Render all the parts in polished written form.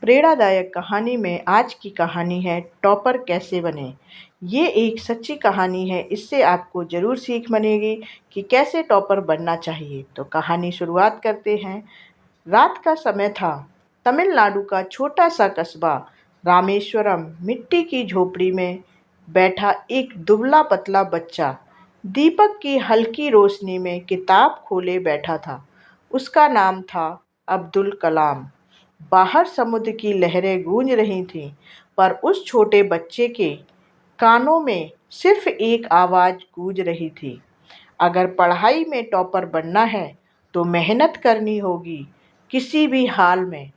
प्रेरणादायक कहानी में आज की कहानी है टॉपर कैसे बने। ये एक सच्ची कहानी है। इससे आपको ज़रूर सीख मिलेगी कि कैसे टॉपर बनना चाहिए। तो कहानी शुरुआत करते हैं। रात का समय था। तमिलनाडु का छोटा सा कस्बा रामेश्वरम मिट्टी की झोपड़ी में बैठा एक दुबला पतला बच्चा दीपक की हल्की रोशनी में किताब खोले बैठा था। उसका नाम था अब्दुल कलाम। बाहर समुद्र की लहरें गूंज रही थीं, पर उस छोटे बच्चे के कानों में सिर्फ एक आवाज़ गूंज रही थी। अगर पढ़ाई में टॉपर बनना है तो मेहनत करनी होगी, किसी भी हाल में।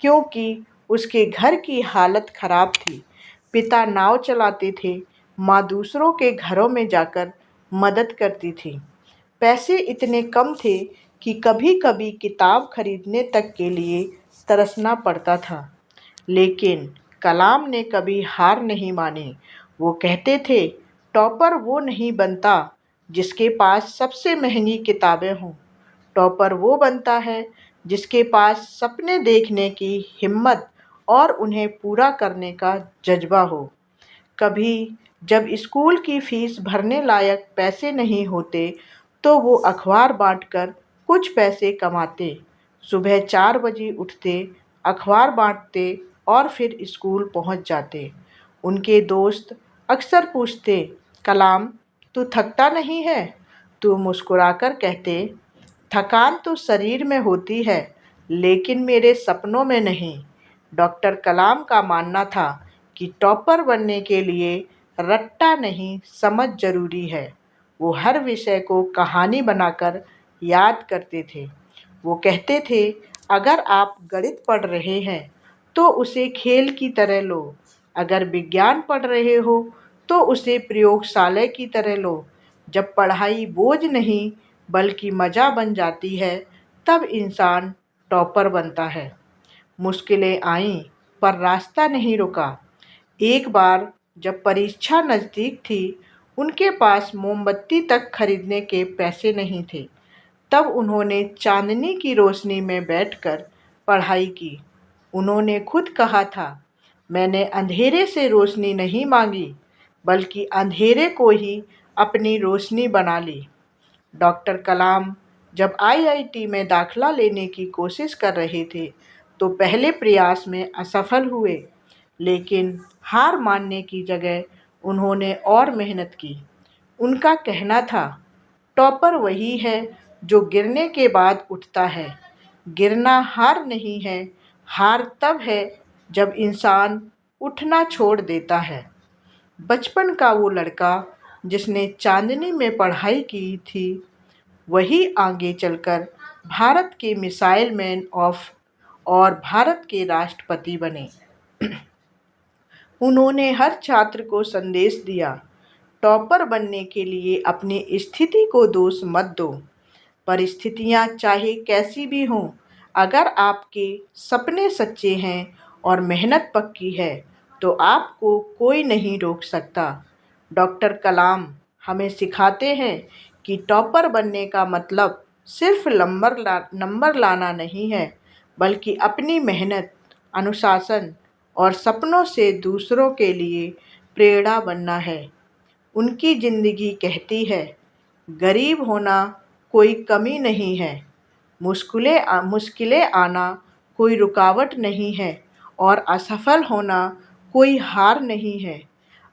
क्योंकि उसके घर की हालत खराब थी। पिता नाव चलाते थे, माँ दूसरों के घरों में जाकर मदद करती थी। पैसे इतने कम थे कि कभी-कभी किताब खरीदने तक के लिए तरसना पड़ता था। लेकिन कलाम ने कभी हार नहीं मानी। वो कहते थे, टॉपर वो नहीं बनता जिसके पास सबसे महंगी किताबें हों। टॉपर वो बनता है जिसके पास सपने देखने की हिम्मत और उन्हें पूरा करने का जज्बा हो। कभी जब स्कूल की फीस भरने लायक पैसे नहीं होते, तो वो अखबार बांटकर कुछ पैसे कमाते। सुबह 4 बजे उठते, अखबार बांटते और फिर स्कूल पहुंच जाते। उनके दोस्त अक्सर पूछते, कलाम, तू थकता नहीं है? तू मुस्कुराकर कहते, थकान तो शरीर में होती है, लेकिन मेरे सपनों में नहीं। डॉक्टर कलाम का मानना था कि टॉपर बनने के लिए रट्टा नहीं, समझ ज़रूरी है। वो हर विषय को कहानी बनाकर याद करते थे। वो कहते थे, अगर आप गणित पढ़ रहे हैं तो उसे खेल की तरह लो। अगर विज्ञान पढ़ रहे हो तो उसे प्रयोगशाला की तरह लो। जब पढ़ाई बोझ नहीं बल्कि मज़ा बन जाती है, तब इंसान टॉपर बनता है। मुश्किलें आईं, पर रास्ता नहीं रुका। एक बार जब परीक्षा नज़दीक थी, उनके पास मोमबत्ती तक खरीदने के पैसे नहीं थे। तब उन्होंने चांदनी की रोशनी में बैठकर पढ़ाई की। उन्होंने खुद कहा था, मैंने अंधेरे से रोशनी नहीं मांगी, बल्कि अंधेरे को ही अपनी रोशनी बना ली। डॉक्टर कलाम जब आईआईटी में दाखिला लेने की कोशिश कर रहे थे, तो पहले प्रयास में असफल हुए। लेकिन हार मानने की जगह उन्होंने और मेहनत की। उनका कहना था, टॉपर वही है जो गिरने के बाद उठता है। गिरना हार नहीं है, हार तब है जब इंसान उठना छोड़ देता है। बचपन का वो लड़का जिसने चांदनी में पढ़ाई की थी, वही आगे चलकर भारत के मिसाइल मैन ऑफ और भारत के राष्ट्रपति बने। उन्होंने हर छात्र को संदेश दिया, टॉपर बनने के लिए अपनी स्थिति को दोष मत दो। परिस्थितियाँ चाहे कैसी भी हों, अगर आपके सपने सच्चे हैं और मेहनत पक्की है, तो आपको कोई नहीं रोक सकता। डॉक्टर कलाम हमें सिखाते हैं कि टॉपर बनने का मतलब सिर्फ नंबर लाना नहीं है, बल्कि अपनी मेहनत, अनुशासन और सपनों से दूसरों के लिए प्रेरणा बनना है। उनकी ज़िंदगी कहती है, गरीब होना कोई कमी नहीं है, मुश्किलें आना कोई रुकावट नहीं है, और असफल होना कोई हार नहीं है।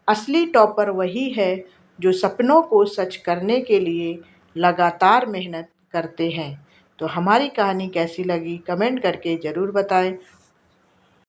असली टॉपर वही है जो सपनों को सच करने के लिए लगातार मेहनत करते हैं। तो हमारी कहानी कैसी लगी कमेंट करके ज़रूर बताएं